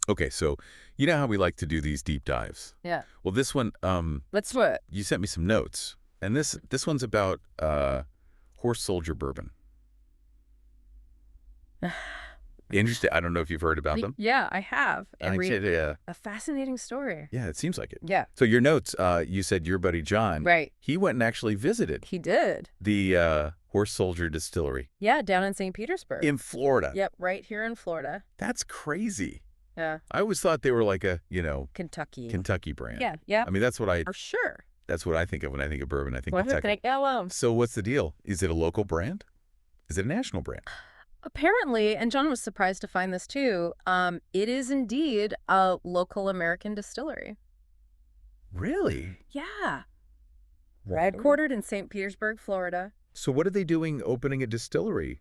Okay, so you know how we like to do these deep dives? Yeah. Well, this one, Let's do it. you sent me some notes, and this one's about Horse Soldier Bourbon. Interesting. I don't know if you've heard about them. Yeah, I have. And read Yeah. a fascinating story. Yeah, it seems like it. Yeah. So your notes, you said your buddy John, Right. he went and actually visited He did. the Horse Soldier Distillery Yeah, down in St. Petersburg. in Florida. Yep, right here in Florida. That's crazy. Yeah. I always thought they were like a, Kentucky. Kentucky brand. Yeah, yeah. I mean, that's what I For sure. think of when I think of bourbon. I think What Kentucky. hello. So what's the deal? Is it a local brand? Is it a national brand? Apparently, and John was surprised to find this too, it is indeed a local American distillery. Really? Yeah. Wow. Headquartered in St. Petersburg, Florida. So what are they doing opening a distillery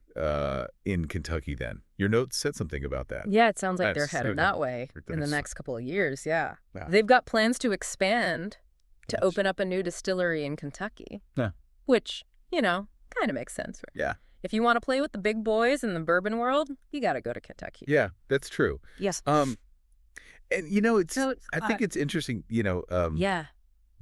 in Kentucky then? Your notes said something about that. Yeah, it sounds like they're That's headed so that way in the nice. next couple of years, yeah. Wow. They've got plans to expand to Yes. open up a new distillery in Kentucky. Yeah. Which, kind of makes sense. Right? Yeah. If you want to play with the big boys in the bourbon world, you got to go to Kentucky. Yeah, that's true. Yes. And it's So, I think it's interesting, yeah,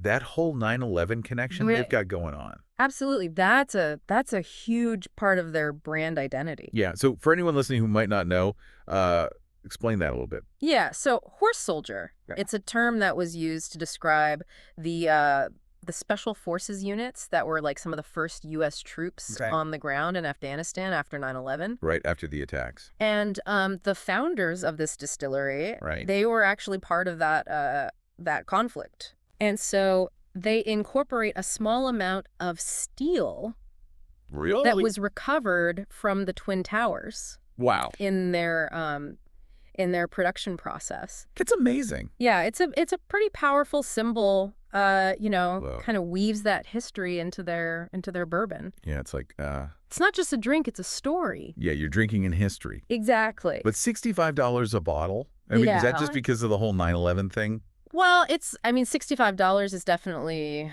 that whole 9/11 connection Right. they've got going on. absolutely. That's a huge part of their brand identity. Yeah. So for anyone listening who might not know, explain that a little bit. Yeah, so horse soldier, Yeah. it's a term that was used to describe the special forces units that were like some of the first U.S. troops Okay. on the ground in Afghanistan after 9/11. Right after the attacks. And the founders of this distillery, Right. they were actually part of that conflict. And so they incorporate a small amount of steel Really? that was recovered from the Twin Towers Wow. in their production process. It's amazing. Yeah, it's a pretty powerful symbol. Whoa. Kind of weaves that history into their bourbon. Yeah, it's like It's not just a drink; it's a story. yeah, you're drinking in history. Exactly. But $65 a bottle? I mean, is that Yeah. just because of the whole 9/11 thing? Well, $65 is definitely,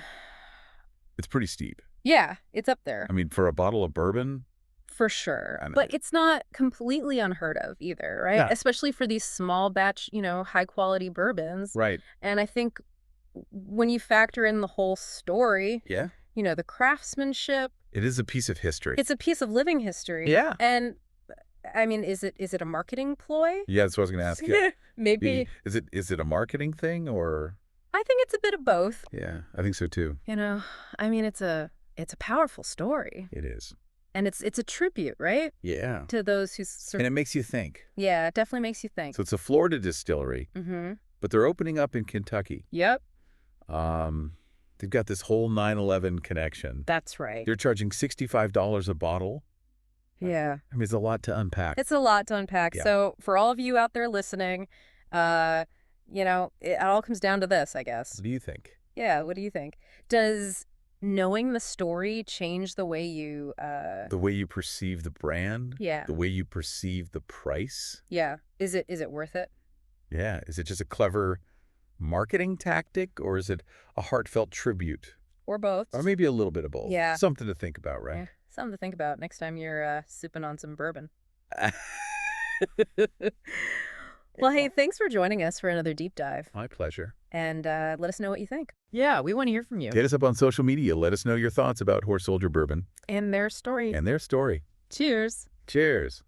It's pretty steep. yeah, it's up there I mean, for a bottle of bourbon? for sure. I know. But it's not completely unheard of either, right? Yeah. Especially for these small batch, high quality bourbons. Right. And I think when you factor in the whole story, Yeah. the craftsmanship, It is a piece of history. it's a piece of living history. Yeah. And I mean, is it a marketing ploy? Yeah, that's what I was going to ask you. Maybe. Is it a marketing thing or? I think it's a bit of both. Yeah, I think so too. I mean, it's a powerful story, It is. and it's a tribute, right, Yeah. to those who And it makes you think. yeah, it definitely makes you think. So it's a Florida distillery, Mm-hmm. but they're opening up in Kentucky. Yep, They've got this whole 9/11 connection. that's right. They're charging $65 a bottle. Yeah, I mean, it's a lot to unpack. it's a lot to unpack. Yeah. So for all of you out there listening, it all comes down to this, I guess. What do you think? Yeah, what do you think? Does knowing the story change the way you The way you perceive the brand? yeah. The way you perceive the price? Yeah. Is it worth it? Yeah. Is it just a clever marketing tactic or is it a heartfelt tribute? Or both? Or maybe a little bit of both. Yeah. Something to think about, right? Yeah, something to think about next time you're sipping on some bourbon. Well, hey, thanks for joining us for another deep dive. My pleasure. And let us know what you think. Yeah, we want to hear from you. Hit us up on social media. Let us know your thoughts about Horse Soldier Bourbon And their story. and their story. Cheers. Cheers.